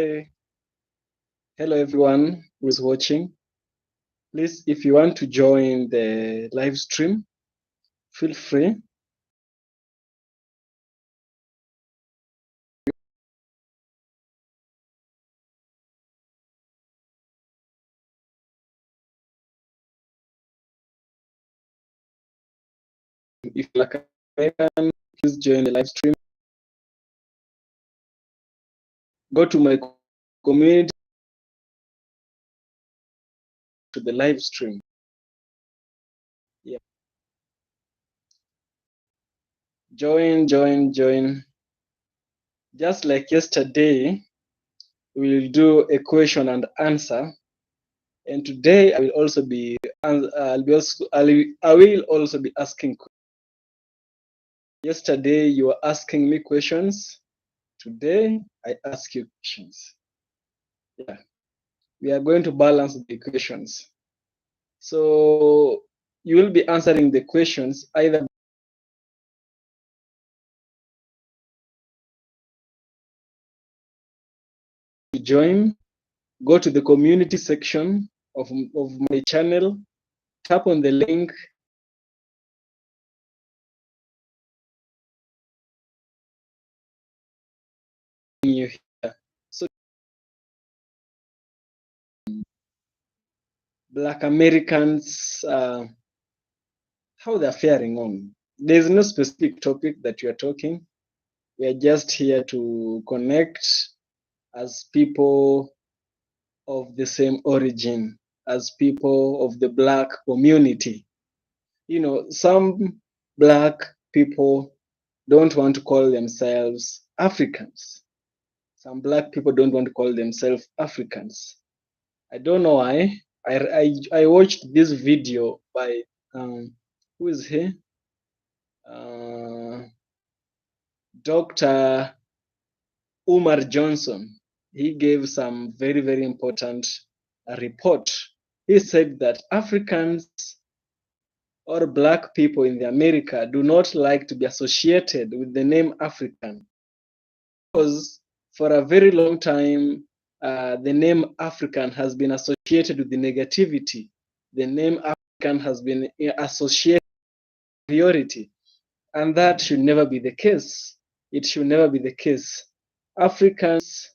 Hey, hello everyone who is watching. Please, if you want to join the live stream, feel free. If you're like American, please join the live stream. Go to my community to the live stream. Yeah. Join. Just like yesterday, we'll do a question and answer. And today I will also be I will also be asking. Yesterday you were asking me questions. Today I ask you questions. Yeah, we are going to balance the equations. So you will be answering the questions either to join, go to the community section of my channel, tap on the link. You here. So Black Americans, how they're faring on. There's no specific topic that you are talking. We are just here to connect as people of the same origin, as people of the Black community. You know, some Black people don't want to call themselves Africans. Some Black people don't want to call themselves Africans. I don't know why. I watched this video by who is he? Dr. Umar Johnson. He gave some very important report. He said that Africans or Black people in the America do not like to be associated with the name African, because for a very long time the name African has been associated with the negativity. The name African has been associated with superiority, and that should never be the case. It should never be the case. Africans,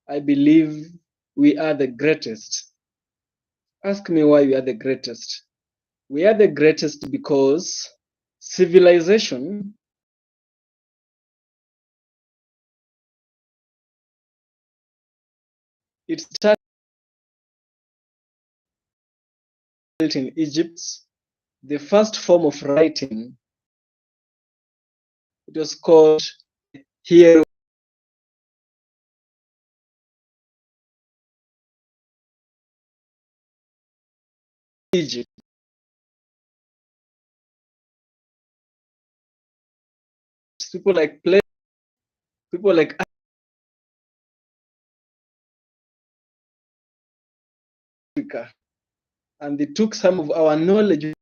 I believe, we are the greatest. Ask me why we are the greatest. We are the greatest because civilization it started in Egypt. The first form of writing, it was called hieroglyph. Egypt. People like people like Africa, and they took some of our knowledge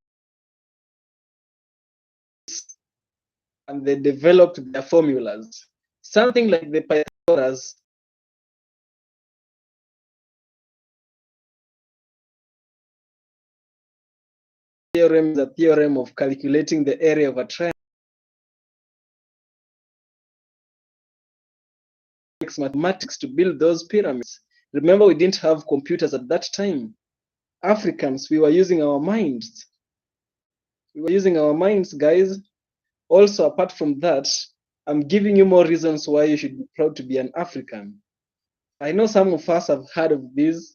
and they developed their formulas. Something like the Pythagoras theorem, the theorem of calculating the area of a triangle. Mathematics to build those pyramids. Remember, we didn't have computers at that time. Africans, we were using our minds. We were using our minds, guys. Also, apart from that, I'm giving you more reasons why you should be proud to be an African. I know some of us have heard of this.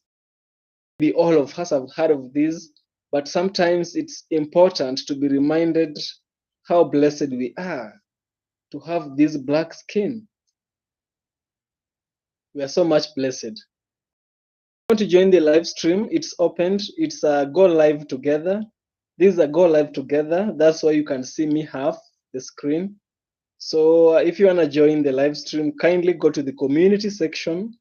Maybe all of us have heard of this, but sometimes it's important to be reminded how blessed we are to have this black skin. We are so much blessed. If you want to join the live stream, it's opened. It's a go live together. This is a go live together. That's why you can see me half the screen. So if you want to join the live stream, kindly go to the community section,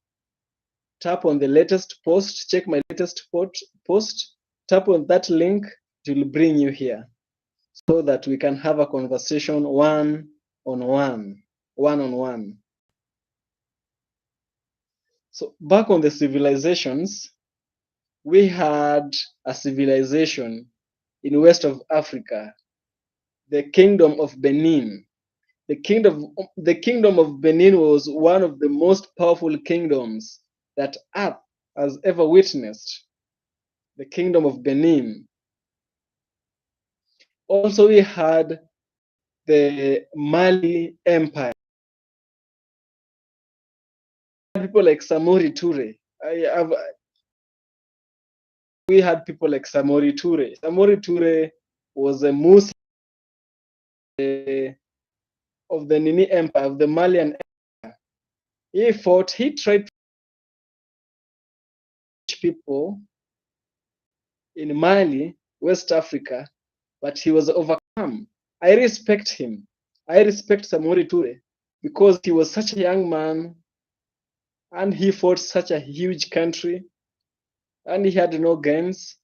tap on the latest post, check my latest post, tap on that link, it will bring you here so that we can have a conversation one on one. So back on the civilizations, we had a civilization in west of Africa, the Kingdom of Benin. The kingdom of Benin was one of the most powerful kingdoms that Earth has ever witnessed. The Kingdom of Benin. Also, we had the Mali Empire. People like Samori Toure. We had people like Samori Toure. Samori Toure was a Muslim of the Nini Empire, of the Malian Empire. He tried to teach people in Mali, West Africa, but he was overcome. I respect him. I respect Samori Toure because he was such a young man and he fought such a huge country and he had no guns.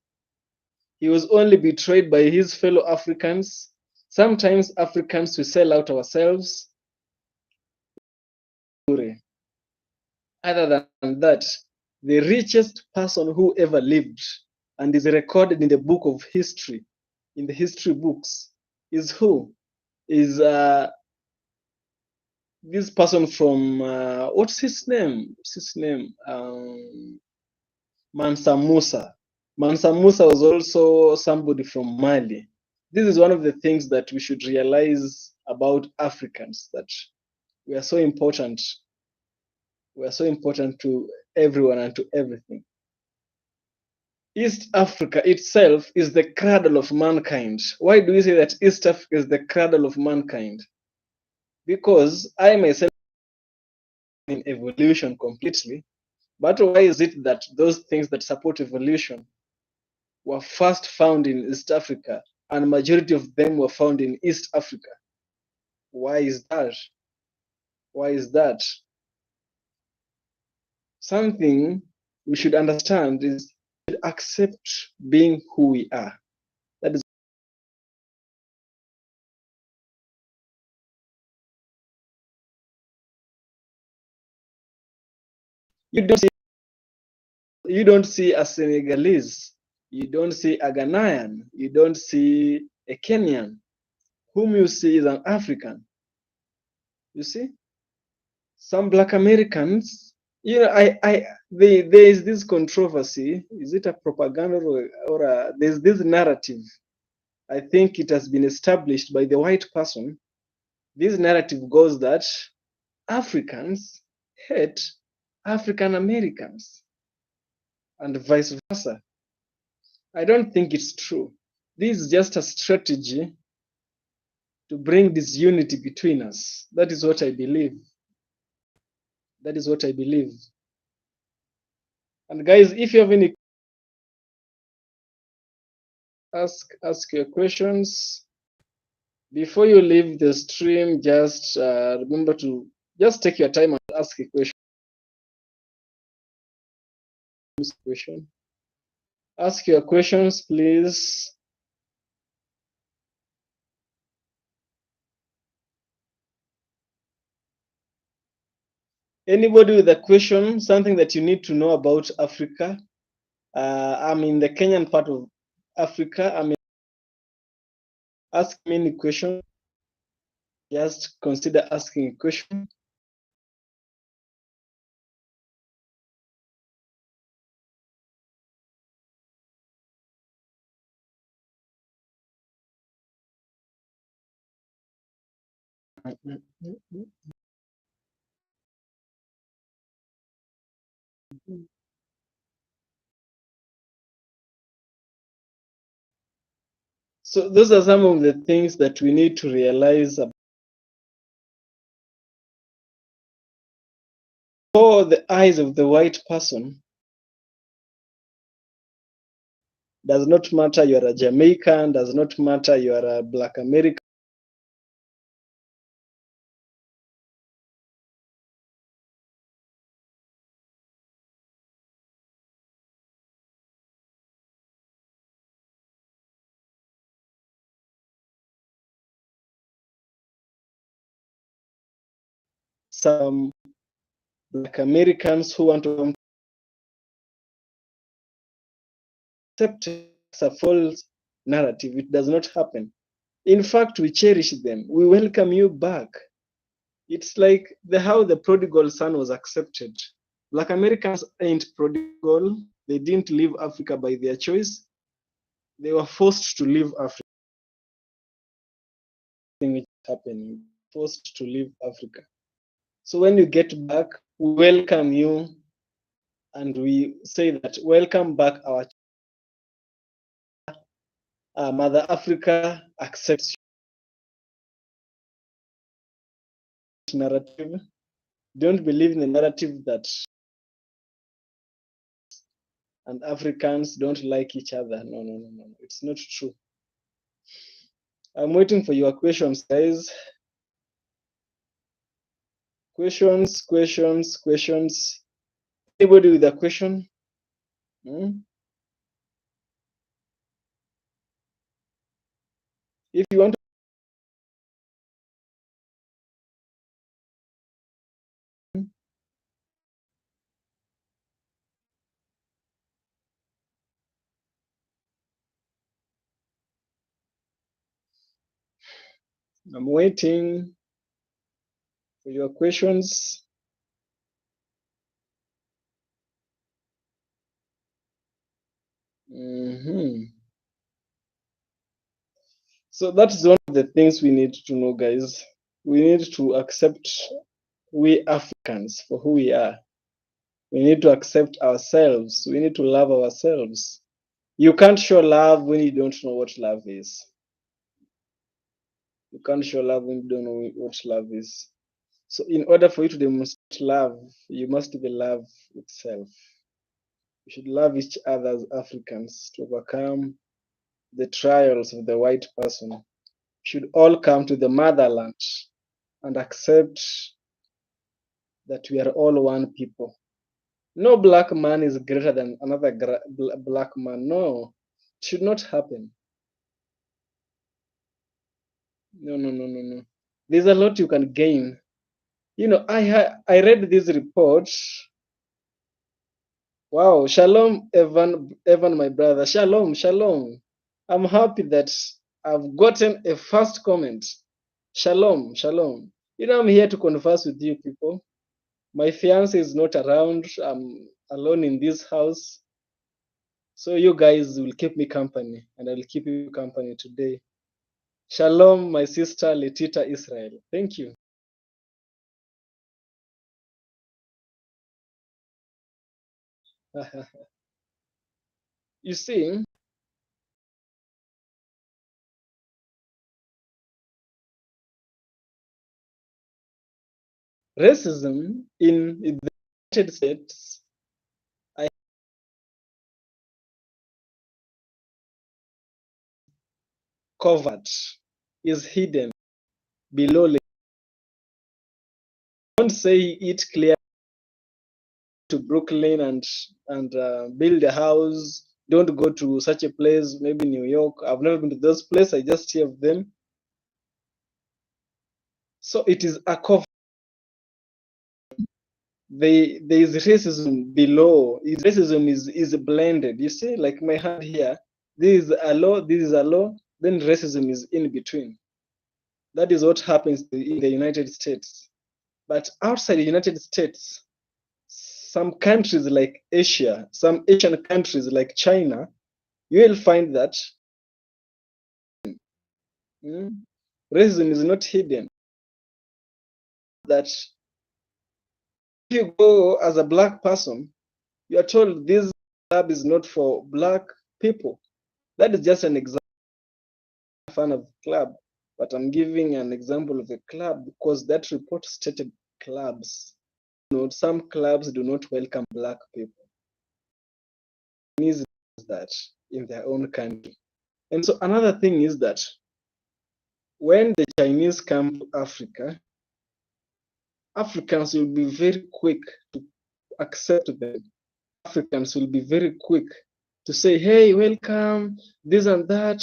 He was only betrayed by his fellow Africans. Sometimes Africans we sell out ourselves. Other than that, the richest person who ever lived and is recorded in the book of history, in the history books, is who? Is this person from what's his name? What's his name? Mansa Musa. Mansa Musa was also somebody from Mali. This is one of the things that we should realize about Africans, that we are so important. We are so important to everyone and to everything. East Africa itself is the cradle of mankind. Why do we say that East Africa is the cradle of mankind? Because I myself in evolution completely. But why is it that those things that support evolution were first found in East Africa and majority of them were found in East Africa? Why is that? Why is that? Something we should understand is we should accept being who we are. That is, you don't see a Senegalese, you don't see a Ghanaian, you don't see a Kenyan. Whom you see is an African. You see, some Black Americans, there is this controversy. Is it a propaganda or there's this narrative? I think it has been established by the white person. This narrative goes that Africans hate African Americans and vice versa. I don't think it's true. This is just a strategy to bring disunity between us. That is what I believe. That is what I believe. And guys, if you have any ask your questions before you leave the stream. Just remember to just take your time and ask a question. Ask your questions, please. Anybody with a question, something that you need to know about Africa? I'm in the Kenyan part of Africa. I mean, ask me any question. Just consider asking a question. So those are some of the things that we need to realize. For the eyes of the white person, does not matter you're a Jamaican, does not matter you're a Black American. Some Black Americans who want to come accept as a false narrative. It does not happen. In fact, we cherish them. We welcome you back. It's like how the prodigal son was accepted. Black Americans ain't prodigal. They didn't leave Africa by their choice. They were forced to leave Africa. Which is happening, forced to leave Africa. So when you get back, we welcome you and we say that welcome back our Mother Africa accepts your narrative. Don't believe in the narrative that and Africans don't like each other. No, no, no, no. It's not true. I'm waiting for your questions, guys. Questions, questions, questions. Anybody with a question? If you want to I'm waiting for your questions. So that's one of the things we need to know, guys. We need to accept we Africans for who we are. We need to accept ourselves. We need to love ourselves. You can't show love when you don't know what love is. You can't show love when you don't know what love is. So in order for you to demonstrate love, you must be love itself. We should love each other as Africans to overcome the trials of the white person. We should all come to the motherland and accept that we are all one people. No black man is greater than another black man. No, it should not happen. No, no, no, no, no. There's a lot you can gain. You know, I read this report. Wow, shalom, Evan, my brother. Shalom, shalom. I'm happy that I've gotten a first comment. Shalom, shalom. You know, I'm here to converse with you people. My fiance is not around. I'm alone in this house. So you guys will keep me company and I'll keep you company today. Shalom, my sister Letita Israel. Thank you. You see, racism in the United States covered is hidden below. Don't say it clear to Brooklyn and build a house. Don't go to such a place, maybe New York. I've never been to those places. I just hear of them. So it is a cover. There is racism below. Racism is blended. You see, like my hand here, this is a law, this is a law, then racism is in between. That is what happens in the United States. But outside the United States, some countries like Asia, some Asian countries like China, you will find that racism is not hidden. That if you go as a black person, you are told this club is not for black people. That is just an example. I'm a fan of club, but I'm giving an example of a club because that report stated clubs. You know, some clubs do not welcome black people. Is that in their own country. And so another thing is that when the Chinese come to Africa, Africans will be very quick to accept them. Africans will be very quick to say, hey, welcome, this and that.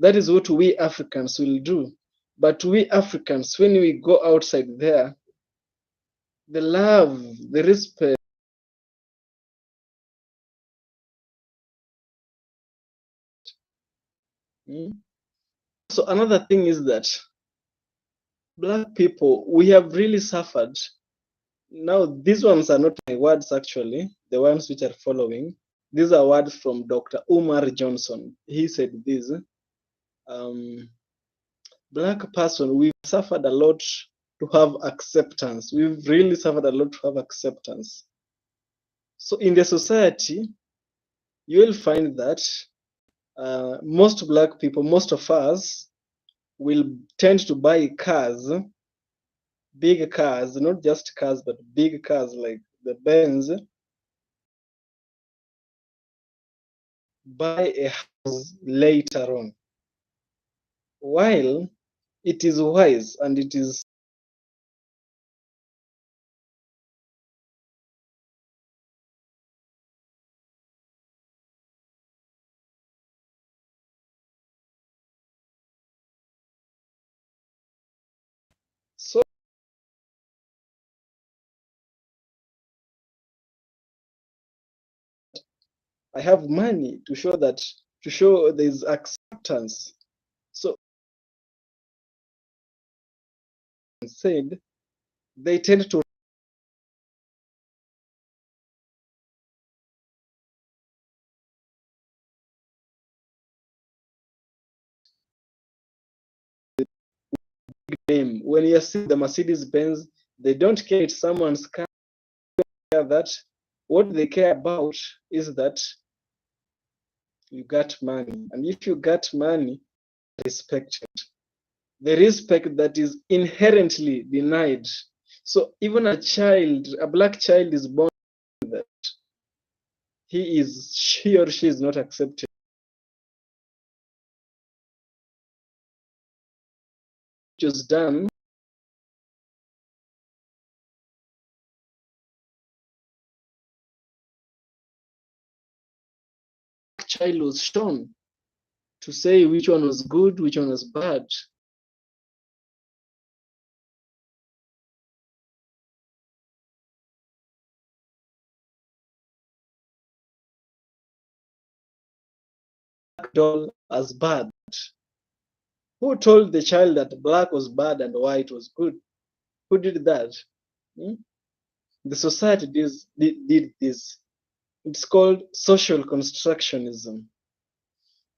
That is what we Africans will do. But we Africans, when we go outside there, the love, the respect. So another thing is that Black people, we have really suffered. Now, these ones are not my words actually, the ones which are following. These are words from Dr. Umar Johnson. He said this, Black person, we've suffered a lot to have acceptance. We've really suffered a lot to have acceptance. So in the society, you will find that most Black people, most of us, will tend to buy cars, big cars, not just cars, but big cars like the Benz, buy a house later on. While it is wise and it is so I have money to show that, to show there's acceptance. So said they tend to name. When you see the Mercedes Benz, they don't care it's someone's car. That what they care about is that you got money, and if you got money, respected. The respect that is inherently denied. So even a child, a Black child, is born that she or she is not accepted. It was done. Child was shown to say which one was good, which one was bad. Black doll as bad. Who told the child that black was bad and white was good? Who did that? The society did this. It's called social constructionism.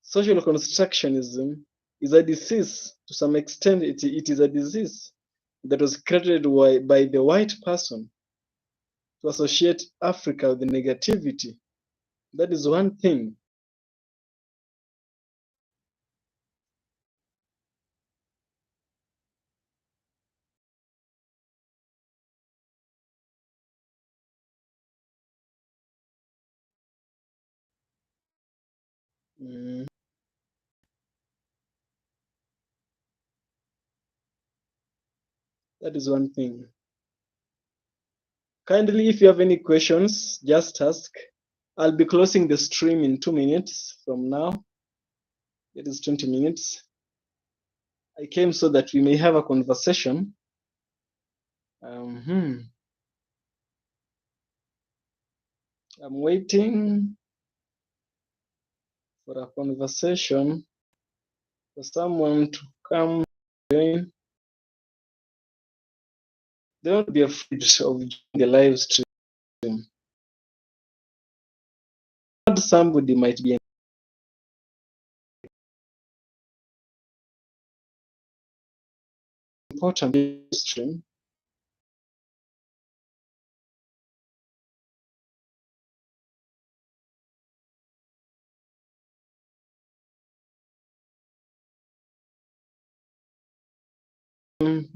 Social constructionism is a disease. To some extent, it is a disease that was created by the white person to associate Africa with negativity. That is one thing. Mm, that is one thing. Kindly, if you have any questions, just ask. I'll be closing the stream in 2 minutes from now. It is 20 minutes. I came so that we may have a conversation. I'm waiting for a conversation, for someone to come join. Don't be afraid of the live stream. Somebody might be important stream.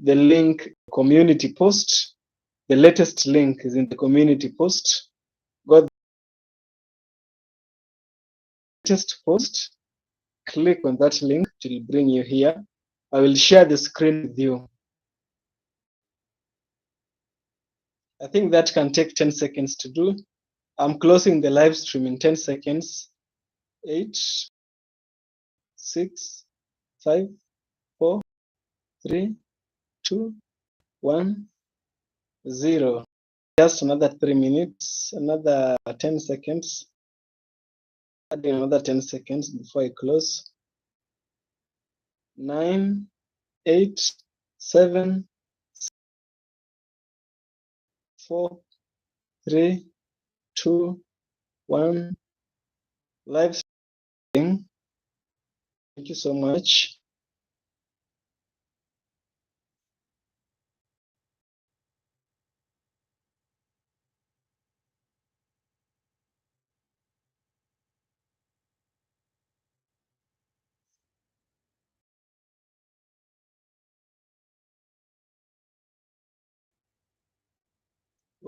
The link community post, the latest link is in the community post. Go latest post, click on that link, it will bring you here. I will share the screen with you. I think that can take 10 seconds to do. I'm closing the live stream in 10 seconds. 8, 6, 5, 4, 3, 2, 1, 0. just another 3 minutes, another 10 seconds. Adding another 10 seconds before I close. 9, 8, 7, 4, 3, 2, 1. Live streaming. Thank you so much.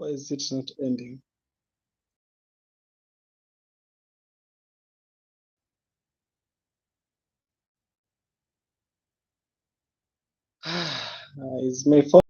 Why is it not ending? Is my phone